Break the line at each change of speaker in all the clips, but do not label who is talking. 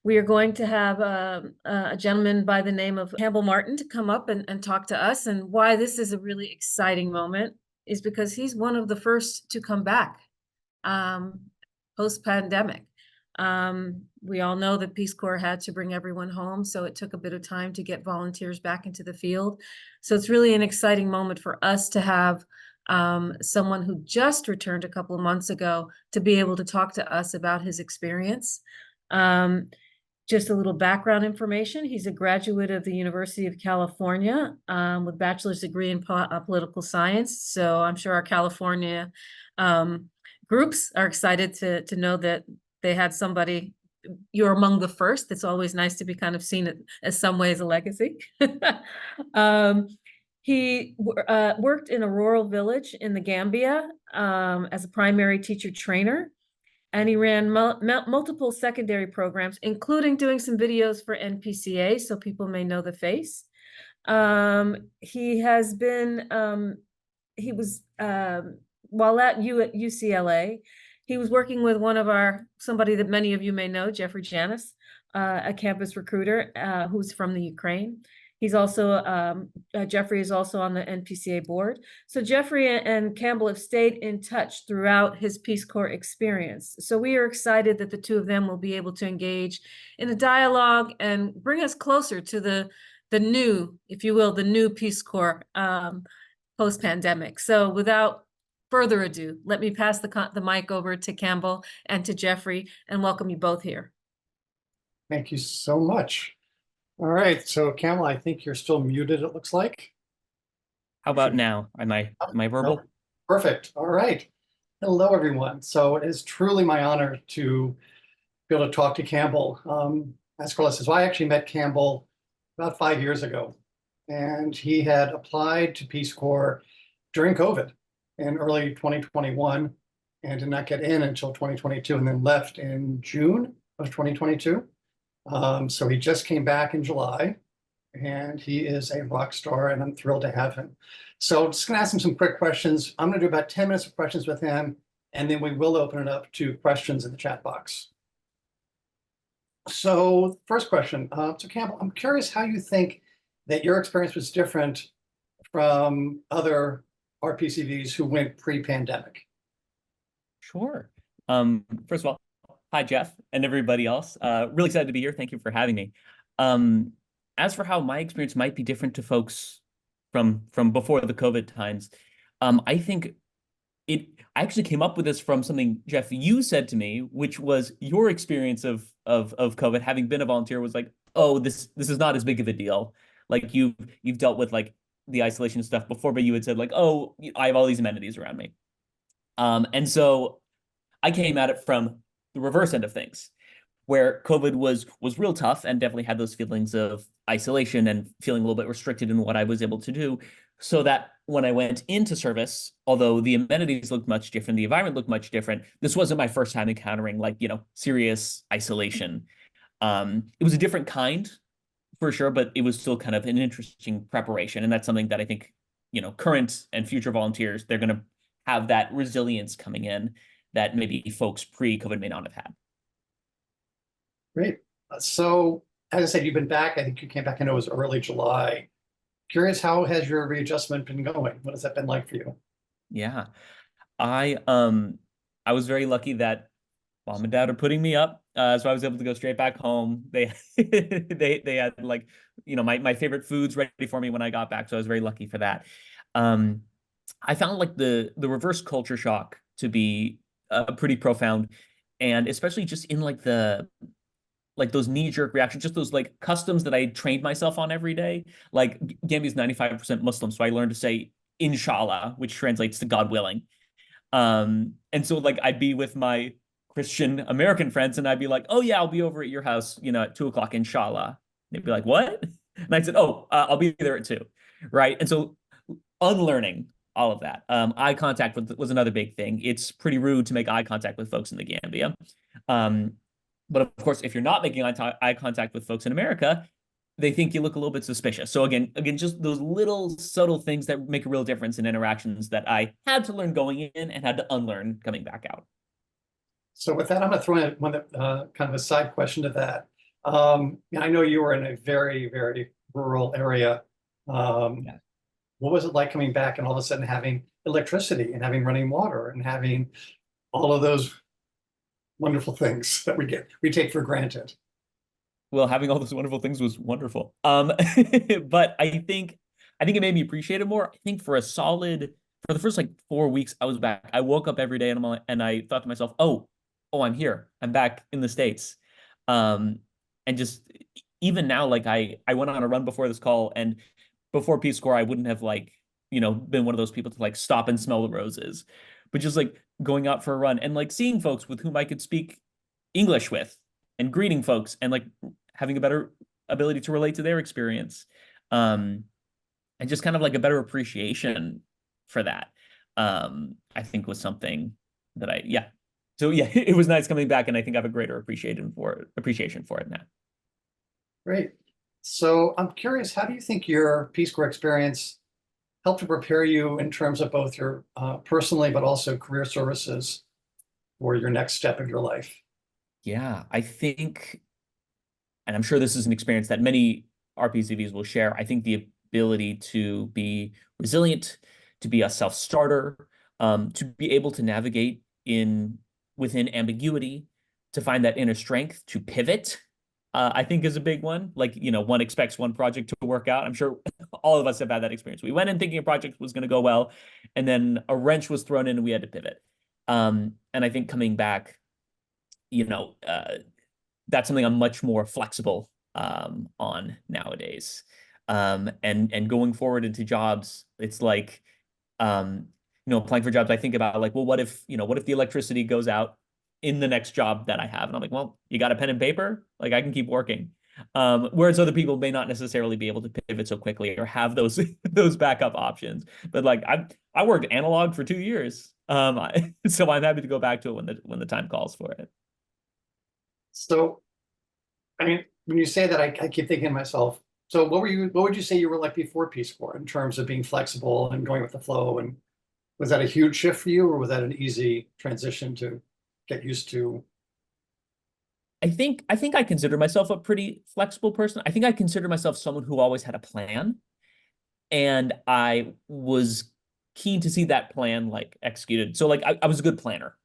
We are going to have a gentleman by the name of Campbell Martin to come up and talk to us. And why this is a really exciting moment is because he's one of the first to come back um, post-pandemic. We all know that Peace Corps had to bring everyone home, so it took a bit of time to get volunteers back into the field. So it's really an exciting moment for us to have someone who just returned a couple of months ago to be able to talk to us about his experience. Just a little background information. He's a graduate of the University of California with bachelor's degree in political science. So I'm sure our California groups are excited to know that they had somebody. You're among the first. It's always nice to be kind of seen as some ways a legacy. He worked in a rural village in the Gambia as a primary teacher trainer. And he ran multiple secondary programs, including doing some videos for NPCA, so people may know the face. He has been, he was, while at UCLA, he was working with somebody that many of you may know, Janis, a campus recruiter who's from the Ukraine. He's also, Jeffrey is also on the NPCA board. So Jeffrey and Campbell have stayed in touch throughout his Peace Corps experience. So we are excited that the two of them will be able to engage in a dialogue and bring us closer to the new, if you will, the new Peace Corps post-pandemic. So without further ado, let me pass the mic over to Campbell and to Jeffrey and welcome you both here.
Thank you so much. All right, so Campbell, I think you're still muted, it looks like.
How about now? Am I verbal?
No. Perfect. All right. Hello, everyone. So it is truly my honor to be able to talk to Campbell. As Carla says, I actually met Campbell about 5 years ago, and he had applied to Peace Corps during COVID in early 2021 and did not get in until 2022 and then left in June of 2022. So he just came back in July, and he is a rock star, and I'm thrilled to have him. So I'm just going to ask him some quick questions. I'm going to do about 10 minutes of questions with him, and then we will open it up to questions in the chat box. So first question, so Campbell, I'm curious how you think that your experience was different from other RPCVs who went pre-pandemic.
Sure. First of all, hi, Jeff, and everybody else. Really excited to be here. Thank you for having me. As for how my experience might be different to folks from before the COVID times, I think I actually came up with this from something, Jeff, you said to me, which was your experience of COVID, having been a volunteer, was like, oh, this is not as big of a deal. Like you've dealt with like the isolation stuff before, but you had said like, oh, I have all these amenities around me. And so I came at it from the reverse end of things, where COVID was real tough and definitely had those feelings of isolation and feeling a little bit restricted in what I was able to do. So that when I went into service, although the amenities looked much different, the environment looked much different, this wasn't my first time encountering like, serious isolation. It was a different kind for sure, but it was still kind of an interesting preparation. And that's something that I think, current and future volunteers, they're going to have that resilience coming in that maybe folks pre-COVID may not have had.
Great. So as I said, you've been back. I think you came back, I know it was early July. Curious, how has your readjustment been going? What has that been like for you?
Yeah, I was very lucky that mom and dad are putting me up. So I was able to go straight back home. They they had like, my favorite foods ready for me when I got back. So I was very lucky for that. I found like the reverse culture shock to be pretty profound, and especially just in like those knee-jerk reactions, just those like customs that I trained myself on every day. Like Gambia is 95% Muslim, so I learned to say inshallah, which translates to God willing. And so like I'd be with my Christian American friends and I'd be like, oh yeah, I'll be over at your house, at 2 o'clock, inshallah. They'd be like, what? And I said, oh, I'll be there at 2, right? And so unlearning all of that. Eye contact was another big thing. It's pretty rude to make eye contact with folks in the Gambia. But of course, if you're not making eye contact with folks in America, they think you look a little bit suspicious. So again, just those little subtle things that make a real difference in interactions that I had to learn going in and had to unlearn coming back out.
So with that, I'm going to throw in one kind of a side question to that. I know you were in a very, very rural area.
Yeah.
What was it like coming back and all of a sudden having electricity and having running water and having all of those wonderful things that we take for granted?
Well, having all those wonderful things was wonderful. But I think it made me appreciate it more. I think for the first like 4 weeks I was back, I woke up every day and I thought to myself, oh, I'm here. I'm back in the States. Um, and just even now, like I went on a run before this call, and before Peace Corps, I wouldn't have like, been one of those people to like stop and smell the roses. But just like going out for a run and like seeing folks with whom I could speak English with and greeting folks and like having a better ability to relate to their experience. Um, and just kind of like a better appreciation for that. I think was something that yeah. So yeah, it was nice coming back, and I think I have a greater appreciation for it now.
Great. So I'm curious, how do you think your Peace Corps experience helped to prepare you in terms of both your personally, but also career services for your next step in your life?
Yeah, I think, and I'm sure this is an experience that many RPCVs will share, I think the ability to be resilient, to be a self-starter, to be able to navigate within ambiguity, to find that inner strength, to pivot, I think is a big one. Like, one expects one project to work out. I'm sure all of us have had that experience. We went in thinking a project was going to go well, and then a wrench was thrown in and we had to pivot. And I think coming back, that's something I'm much more flexible on nowadays. And going forward into jobs, it's like, applying for jobs, I think about like, well, what if the electricity goes out in the next job that I have? And I'm like, well, you got a pen and paper? Like I can keep working. Whereas other people may not necessarily be able to pivot so quickly or have those those backup options. But like I worked analog for 2 years. So I'm happy to go back to it when the time calls for it.
So, I mean, when you say that, I keep thinking to myself, so what would you say you were like before Peace Corps in terms of being flexible and going with the flow? And was that a huge shift for you, or was that an easy transition to get used to?
I think I consider myself a pretty flexible person. I think I consider myself someone who always had a plan, and I was keen to see that plan like executed. So like I was a good planner.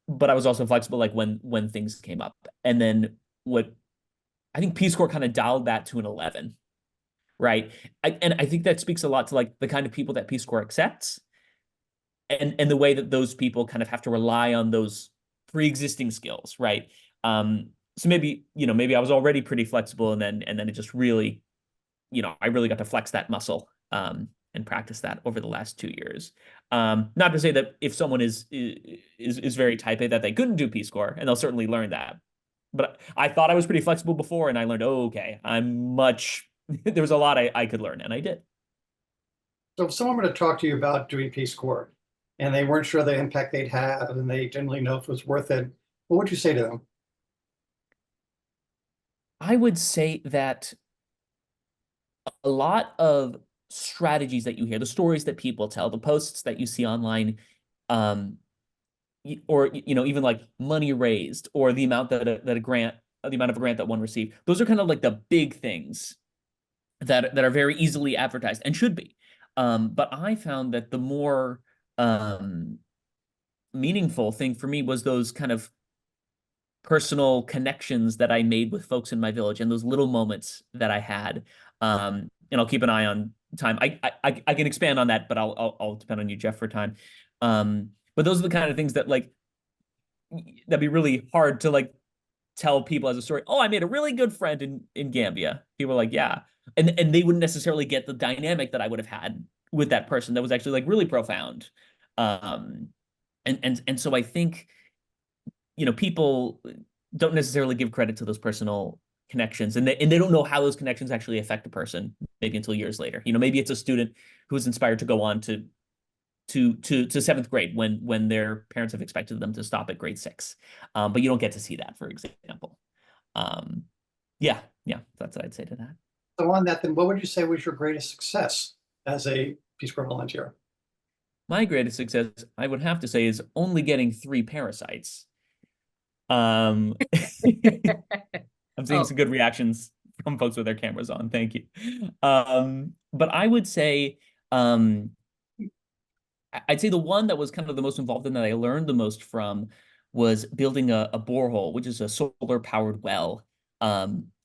But I was also flexible like when things came up. And then what I think Peace Corps kind of dialed that to an 11, right? And I think that speaks a lot to like the kind of people that Peace Corps accepts, and the way that those people kind of have to rely on those pre-existing skills, right? So maybe I was already pretty flexible, and then it just really, I really got to flex that muscle and practice that over the last 2 years. Not to say that if someone is very type A that they couldn't do Peace Corps, and they'll certainly learn that. But I thought I was pretty flexible before, and I learned, okay, there was a lot I could learn, and I did.
So if someone were to talk to you about doing Peace Corps and they weren't sure the impact they'd have and they didn't really know if it was worth it, what would you say to them?
I would say that a lot of strategies that you hear, the stories that people tell, the posts that you see online, or even like money raised or the amount that a grant, the amount of a grant that one received, those are kind of like the big things that are very easily advertised and should be. But I found that the more meaningful thing for me was those kind of personal connections that I made with folks in my village and those little moments that I had. And I'll keep an eye on time. I can expand on that, but I'll depend on you, Jeff, for time. But those are the kind of things that like that'd be really hard to like tell people as a story. Oh, I made a really good friend in Gambia. People are like, yeah, and they wouldn't necessarily get the dynamic that I would have had with that person that was actually like really profound. And so I think people don't necessarily give credit to those personal connections, and they don't know how those connections actually affect a person maybe until years later. Maybe it's a student who is inspired to go on to seventh grade when their parents have expected them to stop at grade 6, but you don't get to see that, for example. Yeah, that's what I'd say to that.
So on that, then what would you say was your greatest success as a Peace Corps volunteer?
My greatest success, I would have to say, is only getting 3 parasites. I'm seeing
Oh.
some good reactions from folks with their cameras on. Thank you. But I would say, I'd say the one that was kind of the most involved in that I learned the most from was building a borehole, which is a solar powered well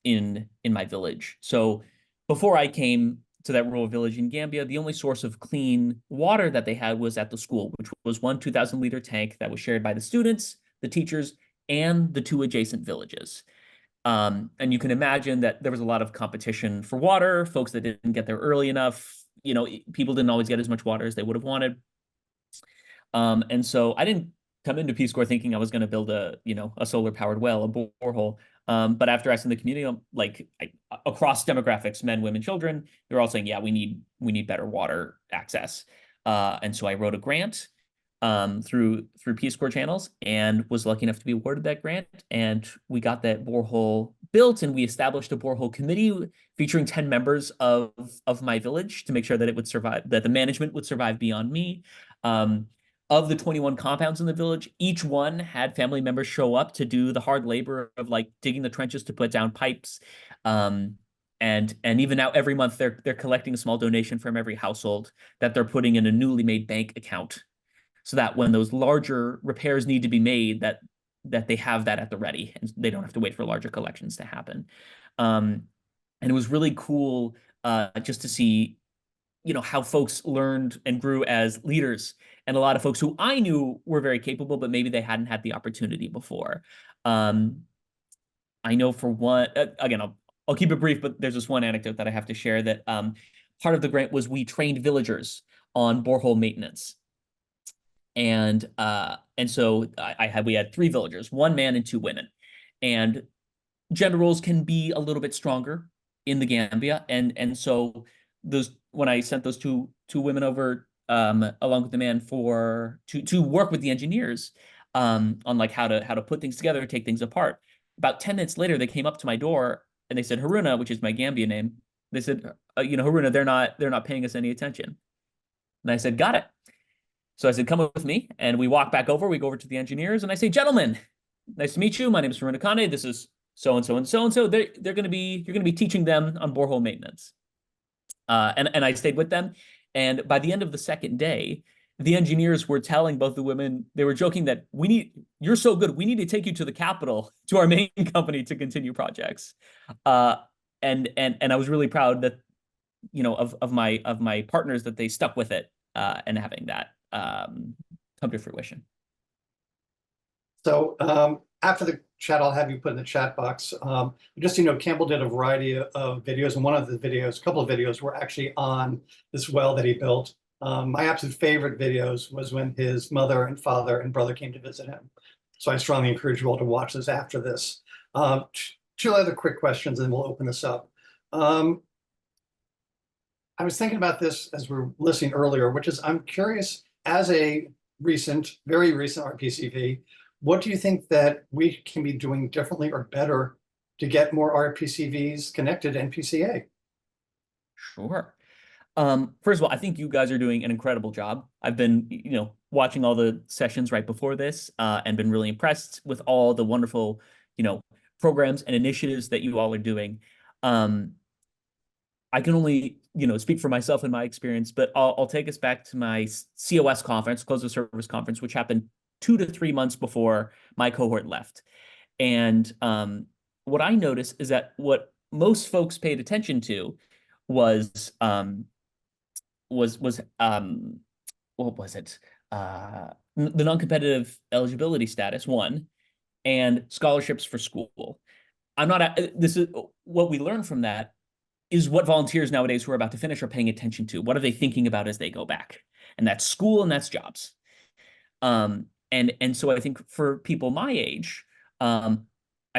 in my village. So before I came to that rural village in Gambia, the only source of clean water that they had was at the school, which was one 2,000-liter tank that was shared by the students, the teachers, and the 2 adjacent villages. And you can imagine that there was a lot of competition for water, folks that didn't get there early enough. People didn't always get as much water as they would have wanted. And so I didn't come into Peace Corps thinking I was going to build a solar powered well, a borehole. But after asking the community, across demographics, men, women, children, they're all saying, yeah, we need better water access. And so I wrote a grant through Peace Corps channels and was lucky enough to be awarded that grant. And we got that borehole built, and we established a borehole committee featuring 10 members of my village to make sure that it would survive, that the management would survive beyond me. Of the 21 compounds in the village, each one had family members show up to do the hard labor of digging the trenches to put down pipes. And even now every month they're collecting a small donation from every household that they're putting in a newly made bank account, so that when those larger repairs need to be made, that they have that at the ready and they don't have to wait for larger collections to happen. And it was really cool just to see how folks learned and grew as leaders, and a lot of folks who I knew were very capable, but maybe they hadn't had the opportunity before. I know for one, again, I'll keep it brief, but there's this one anecdote that I have to share, that part of the grant was we trained villagers on borehole maintenance. And so we had 3 villagers, 1 man and 2 women, and gender roles can be a little bit stronger in the Gambia. And so when I sent those two women over along with the man to work with the engineers on how to put things together, take things apart. About 10 minutes later, they came up to my door and they said, Haruna, which is my Gambia name. They said, Haruna, they're not paying us any attention. And I said, got it. So I said, come with me. And we walk back over. We go over to the engineers and I say, gentlemen, nice to meet you. My name is Haruna Kane. This is so-and-so and so-and-so. You're going to be teaching them on borehole maintenance. And I stayed with them. And by the end of the second day, the engineers were telling both the women, they were joking that you're so good, we need to take you to the capital, to our main company, to continue projects. And I was really proud that, of my partners, that they stuck with it and having that come to fruition.
So after the chat, I'll have you put in the chat box. Just so you know, Campbell did a variety of videos, and one of the videos, a couple of videos, were actually on this well that he built. My absolute favorite videos was when his mother and father and brother came to visit him. So I strongly encourage you all to watch this after this. 2 other quick questions, and then we'll open this up. I was thinking about this as we were listening earlier, which is, I'm curious, as a very recent RPCV, what do you think that we can be doing differently or better to get more RPCVs connected to NPCA?
Sure. First of all, I think you guys are doing an incredible job. I've been, watching all the sessions right before this and been really impressed with all the wonderful, programs and initiatives that you all are doing. I can only, speak for myself and my experience, but I'll take us back to my COS conference, close of service conference, which happened 2 to 3 months before my cohort left. And what I noticed is that what most folks paid attention to was what was it? The non-competitive eligibility status, 1, and scholarships for school. This is what we learned from that, is what volunteers nowadays who are about to finish are paying attention to. What are they thinking about as they go back? And that's school and that's jobs. And so I think for people my age, I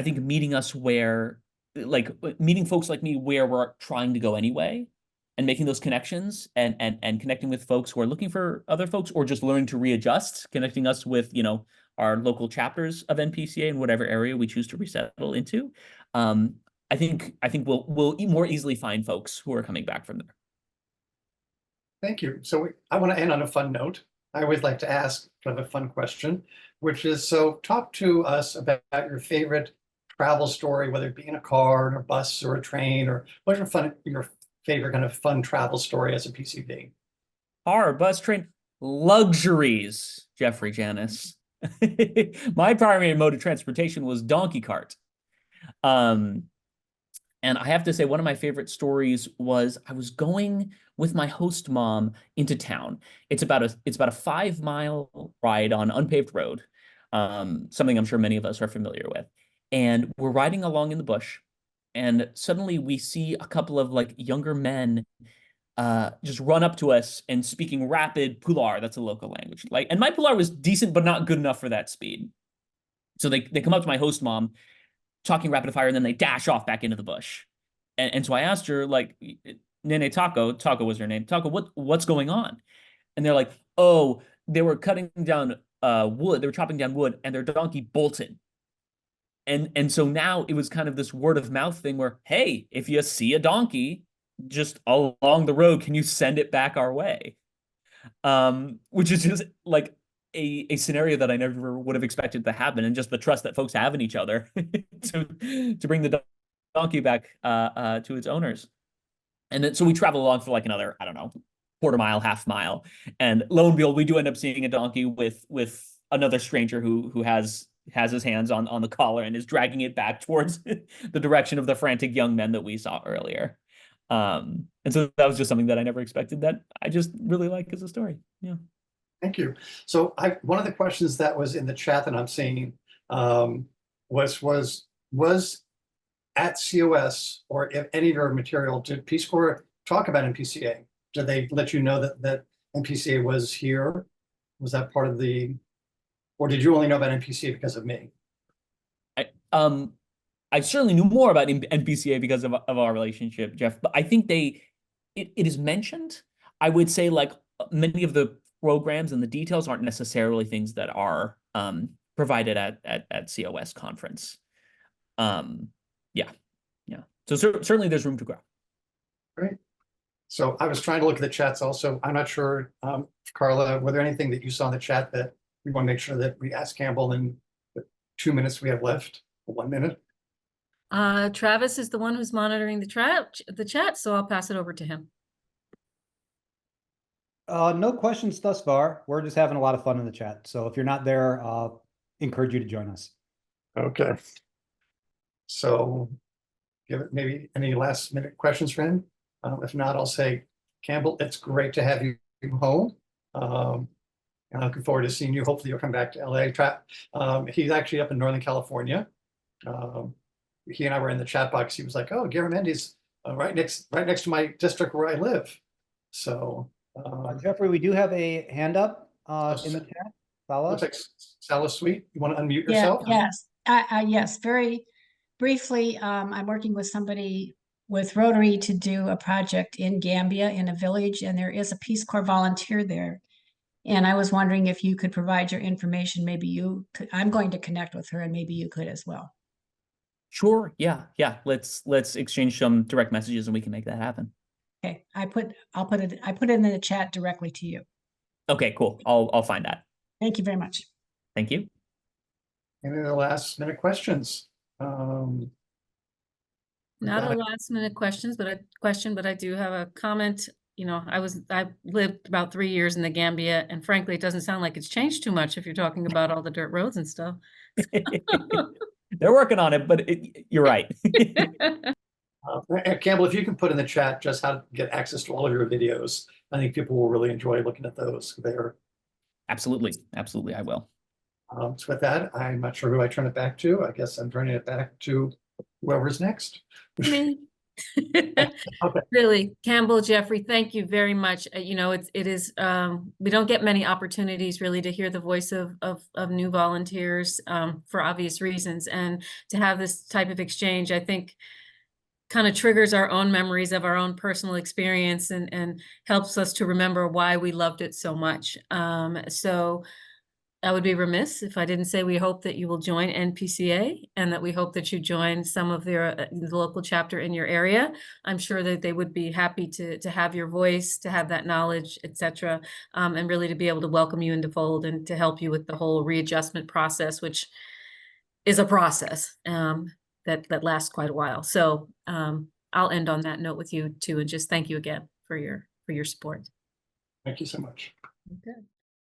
think meeting us meeting folks like me where we're trying to go anyway, and making those connections and connecting with folks who are looking for other folks, or just learning to readjust, connecting us with, our local chapters of NPCA in whatever area we choose to resettle into. I think we'll more easily find folks who are coming back from there.
Thank you. So I want to end on a fun note. I always like to ask kind of a fun question, which is, so talk to us about your favorite travel story, whether it be in a car, or a bus, or a train, or what's your favorite kind of fun travel story as a PCV?
Car, bus, train, luxuries, Jeffrey, Janis. My primary mode of transportation was donkey cart. And I have to say, one of my favorite stories was I was going with my host mom into town. It's about a 5-mile ride on unpaved road, something I'm sure many of us are familiar with. And we're riding along in the bush, and suddenly we see a couple of like younger men just run up to us and speaking rapid Pular. That's a local language. Like, and my Pular was decent, but not good enough for that speed. So they come up to my host mom, talking rapid fire, and then they dash off back into the bush. And so I asked her, like, Nene Taco was her name. Taco, what's going on? And they're like, oh, they were cutting down wood. They were chopping down wood, and their donkey bolted. And so now it was kind of this word of mouth thing where, hey, if you see a donkey just along the road, can you send it back our way? Which is just like a scenario that I never would have expected to happen, and just the trust that folks have in each other to bring the donkey back to its owners. And then so we travel along for like another, I don't know, quarter mile, half mile, and lo and behold, we do end up seeing a donkey with another stranger who has his hands on the collar and is dragging it back towards the direction of the frantic young men that we saw earlier. And so that was just something that I never expected, that I just really like as a story. Yeah.
Thank you. So one of the questions that was in the chat that I'm seeing was at COS, or if any of your material, did Peace Corps talk about NPCA? Did they let you know that NPCA was here? Was that part of the, or did you only know about NPCA because of me?
I certainly knew more about NPCA because of our relationship, Jeff, but I think it is mentioned. I would say like many of the programs and the details aren't necessarily things that are provided at COS conference. Yeah. So certainly there's room to grow.
Great. So I was trying to look at the chats also. I'm not sure, Carla, were there anything that you saw in the chat that we want to make sure that we ask Campbell in the 2 minutes we have left, 1 minute?
Travis is the one who's monitoring the chat, so I'll pass it over to him.
No questions thus far. We're just having a lot of fun in the chat. So if you're not there, encourage you to join us.
Okay. So give it maybe any last minute questions for him. If not, I'll say, Campbell, it's great to have you home. And I'm looking forward to seeing you. Hopefully you'll come back to LA. He's actually up in Northern California. He and I were in the chat box. He was like, oh, Garamendi's right next to my district where I live. So
Jeffrey, we do have a hand up in the chat. Sala?
looks like Sala Sweet. You want to unmute yourself?
Yes. Yes, very briefly. I'm working with somebody with Rotary to do a project in Gambia in a village, and there is a Peace Corps volunteer there. And I was wondering if you could provide your information. Maybe you could. I'm going to connect with her, and maybe you could as well.
Sure. Yeah. Let's exchange some direct messages and we can make that happen.
Okay. I put it in the chat directly to you.
Okay, cool. I'll find that.
Thank you very much.
Thank you.
Any other last minute questions?
Not a last minute question, but I do have a comment. You know, I lived about 3 years in the Gambia, and frankly, it doesn't sound like it's changed too much if you're talking about all the dirt roads and stuff.
They're working on it, but you're right.
Campbell, if you can put in the chat just how to get access to all of your videos, I think people will really enjoy looking at those. They're
Absolutely, I will.
so with that, I'm not sure who I turn it back to. I guess I'm turning it back to whoever's next.
Me.
Okay.
Really, Campbell, Jeffrey, thank you very much. You know, it is we don't get many opportunities really to hear the voice of new volunteers for obvious reasons, and to have this type of exchange, I think, kind of triggers our own memories of our own personal experience, and helps us to remember why we loved it so much. So I would be remiss if I didn't say we hope that you will join NPCA, and that we hope that you join some of the local chapter in your area. I'm sure that they would be happy to have your voice, to have that knowledge, etc., and really to be able to welcome you into fold and to help you with the whole readjustment process, which is a process. that lasts quite a while. So I'll end on that note with you too, and just thank you again for your support.
Thank you so much.
Okay.